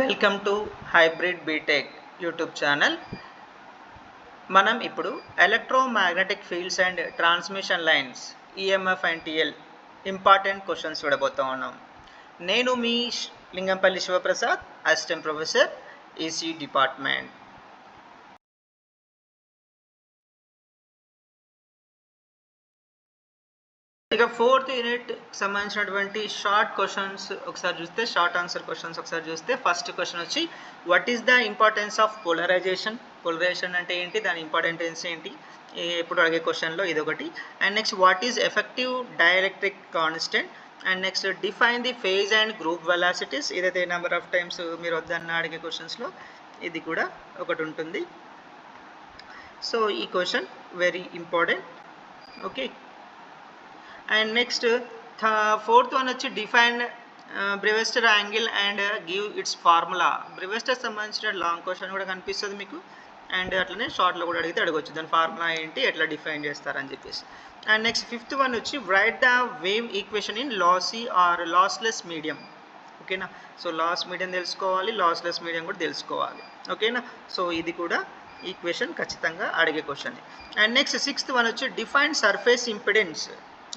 Welcome to hybrid BTech YouTube channel. మనం ఇప్పుడు electromagnetic fields and transmission lines EMF and TL important questions చూడబోతా ఉన్నాం. నేను మీ Lingampalli Shivaprasad, assistant professor, EC department. ఇక 4th యూనిట్ సంబంధించినటువంటి షార్ట్ క్వశ్చన్స్ ఒకసారి చూస్తే, షార్ట్ ఆన్సర్ క్వశ్చన్స్ ఒకసారి చూస్తే, ఫస్ట్ క్వశ్చన్ వచ్చి what is the importance of polarisation. Polarisation అంటే ఏంటి, దాని ఇంపార్టెన్స్ ఏంటి, ఎప్పుడు అడిగే క్వశ్చన్లో ఇదొకటి. And next what is effective dielectric constant. And next define the phase and group velocities. ఇదైతే నెంబర్ ఆఫ్ టైమ్స్ మీరు వద్దన్న అడిగే క్వశ్చన్స్లో ఇది కూడా ఒకటి ఉంటుంది. సో ఈ question very important. Okay. And next 4th one వచ్చి define Brewster angle and give its formula. Brewster సంబంధించిన లాంగ్ క్వశ్చన్ కూడా కనిపిస్తుంది మీకు, అండ్ అట్లనే షార్ట్లో కూడా అడిగితే అడగవచ్చు దాని ఫార్ములా ఏంటి, ఎట్లా డిఫైన్ చేస్తారని చెప్పేసి. అండ్ నెక్స్ట్ 5th వన్ వచ్చి write the wave equation in lossy or lossless medium. ఓకేనా. సో లాస్ మీడియం తెలుసుకోవాలి, లాస్లెస్ మీడియం కూడా తెలుసుకోవాలి. ఓకేనా. సో ఇది కూడా ఈక్వేషన్ ఖచ్చితంగా అడిగే question. And next 6th one వచ్చి define surface impedance.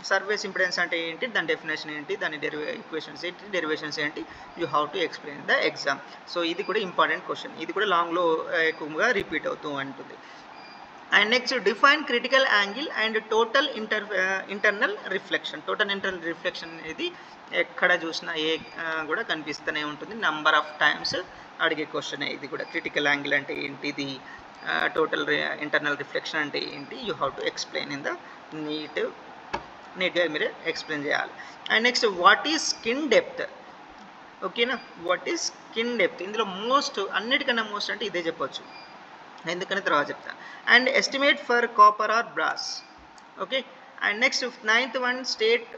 Surface impedance అంటే ఏంటి, దాని డెఫినేషన్ ఏంటి, దాని ఈక్వేషన్స్ ఏంటి, డెరివేషన్స్ ఏంటి, you have to explain the exam. So ఇది కూడా ఇంపార్టెంట్ క్వశ్చన్, ఇది కూడా లాంగ్లో ఎక్కువగా రిపీట్ అవుతూ ఉంటుంది. And next define critical angle and total internal reflection. Total internal reflection అనేది ఎక్కడ చూసినా కూడా కనిపిస్తూనే ఉంటుంది, నెంబర్ ఆఫ్ టైమ్స్ అడిగే క్వశ్చన్ ఇది కూడా. క్రిటికల్ యాంగిల్ అంటే ఏంటిది, టోటల్ ఇంటర్నల్ రిఫ్లెక్షన్ అంటే ఏంటి, you have to explain in the నీట్గా మీరు ఎక్స్ప్లెయిన్ చేయాలి. And next what is skin depth. ఓకేనా. వాట్ ఈజ్ స్కిన్ డెప్త్, ఇందులో మోస్ట్ అన్నిటికన్నా మోస్ట్ అంటే ఇదే చెప్పొచ్చు, ఎందుకని తర్వాత చెప్తాను. And estimate for copper or brass. Okay. And next 9th one state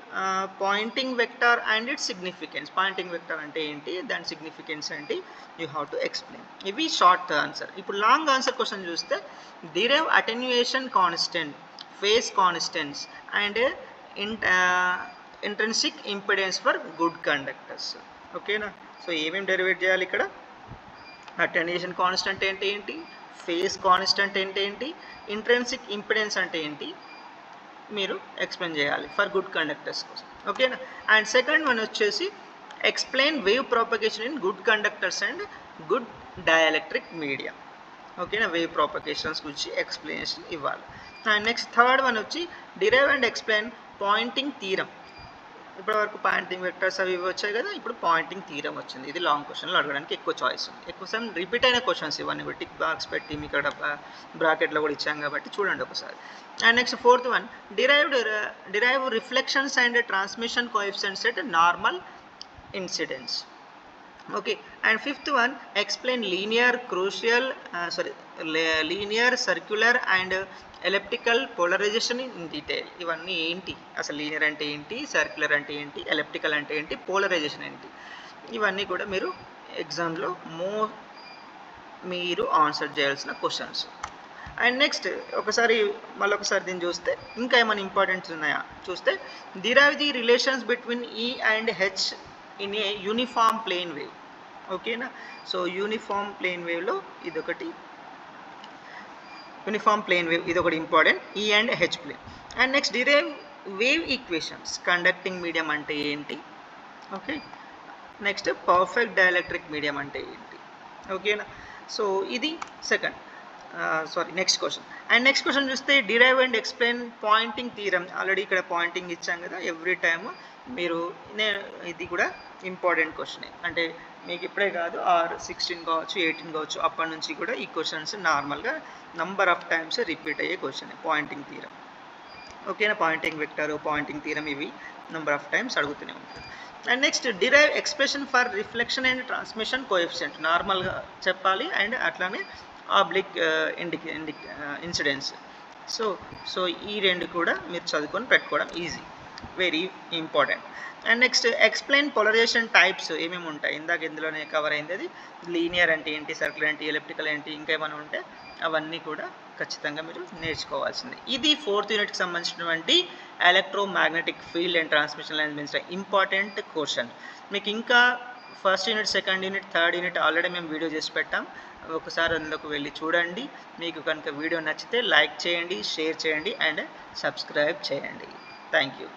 poynting vector and its significance. Poynting vector అంటే ఏంటి, దాని సిగ్నిఫికెన్స్ ఏంటి, యూ హ్యావ్ టు ఎక్స్ప్లెయిన్. ఇవి షార్ట్ ఆన్సర్. ఇప్పుడు లాంగ్ ఆన్సర్ క్వశ్చన్ చూస్తే derive attenuation constant, phase constants and intrinsic impedance for good conductors. ఓకేనా. So ఏమేమి డెరివేట్ చేయాలి ఇక్కడ, అటెన్యుయేషన్ కాన్స్టెంట్ అంటే ఏంటి, ఫేజ్ కాన్స్టెంట్ అంటే ఏంటి, ఇంట్రెన్సిక్ ఇంపిడెన్స్ అంటే ఏంటి, మీరు ఎక్స్ప్లెయిన్ చేయాలి ఫర్ గుడ్ కండక్టర్స్ కోసం. ఓకేనా. అండ్ సెకండ్ వన్ వచ్చేసి explain wave propagation in good conductors and good dielectric medium. ఓకేనా. వేవ్ ప్రాపగేషన్స్ గురించి ఎక్స్ప్లెనేషన్ ఇవ్వాలి. అండ్ నెక్స్ట్ థర్డ్ వన్ వచ్చి derive and explain Poynting theorem. ఇప్పటివరకు పాయింటింగ్ వెక్టర్స్ అవి వచ్చాయి కదా, ఇప్పుడు పాయింటింగ్ థీరం వచ్చింది. ఇది లాంగ్ క్వశ్చన్లో అడగడానికి ఎక్కువ చాయిస్ ఉంది, ఎక్కువ సార్ రిపీట్ అయిన క్వశ్చన్స్ ఇవన్నీ కూడా టిక్ బాక్స్ పెట్టి మీకు ఇక్కడ బ్రాకెట్లో కూడా ఇచ్చాం కాబట్టి చూడండి ఒకసారి. And next 4th one derive reflections and transmission coefficients at normal incidence. Okay. And 5th one explain linear circular and elliptical polarisation in detail. ఇవన్నీ ఏంటి, అసలు లీనియర్ అంటే ఏంటి, సర్క్యులర్ అంటే ఏంటి, ఎలిప్టికల్ అంటే ఏంటి, పోలరైజేషన్ ఏంటి, ఇవన్నీ కూడా మీరు ఎగ్జామ్లో మీరు ఆన్సర్ చేయాల్సిన క్వశ్చన్స్. అండ్ నెక్స్ట్ మళ్ళొకసారి దీన్ని చూస్తే ఇంకా ఏమైనా ఇంపార్టెంట్స్ ఉన్నాయా చూస్తే, derive the relations between E and H in a uniform plane wave. ఓకేనా. సో యూనిఫామ్ ప్లేన్ వేవ్లో ఇదొకటి, యూనిఫామ్ ప్లేన్ వేవ్ ఇది ఒకటి important, E and H plane. And next derive wave equations, conducting medium అంటే ఏంటి. Okay. Next perfect dielectric medium అంటే ఏంటి. ఓకేనా. సో ఇది next question. And next question చూస్తే derive and explain Poynting theorem. Already ఇక్కడ పాయింటింగ్ ఇచ్చాం కదా, ఎవ్రీ టైమ్ మీరు ఇది కూడా ఇంపార్టెంట్ క్వశ్చనే, అంటే మీకు ఇప్పుడే కాదు 16 కావచ్చు 18 కావచ్చు అప్పటి నుంచి కూడా ఈ క్వశ్చన్స్ నార్మల్గా నంబర్ ఆఫ్ టైమ్స్ రిపీట్ అయ్యే క్వశ్చన్ పాయింటింగ్ థీరం. ఓకేనా. పాయింటింగ్ వెక్టర్, పాయింటింగ్ థీరం ఇవి నెంబర్ ఆఫ్ టైమ్స్ అడుగుతూనే ఉంటుంది. And next derive expression for reflection and transmission coefficient, నార్మల్గా చెప్పాలి అండ్ అట్లానే ఆబ్లిక్ ఇన్సిడెన్స్. సో ఈ రెండు కూడా మీరు చదువుకొని పెట్టుకోవడం easy, very important. And next explain polarisation types ఏమేమి ఉంటాయి, ఇందాక ఇందులోనే కవర్ అయింది. అది లీనియర్ అంటే ఏంటి, సర్క్యులర్ ఏంటి, ఎలిప్టికల్ ఏంటి, ఇంకా ఏమైనా ఉంటే అవన్నీ కూడా ఖచ్చితంగా మీరు నేర్చుకోవాల్సిందే. ఇది 4th యూనిట్కి సంబంధించినటువంటి electromagnetic field and transmission lines important question. మీకు ఇంకా first unit, second unit, third unit already మేము వీడియో చేసి పెట్టాం. ఒకసారి అందులోకి వెళ్ళి చూడండి. మీకు కనుక వీడియో నచ్చితే లైక్ చేయండి, షేర్ చేయండి అండ్ సబ్స్క్రైబ్ చేయండి. Thank you.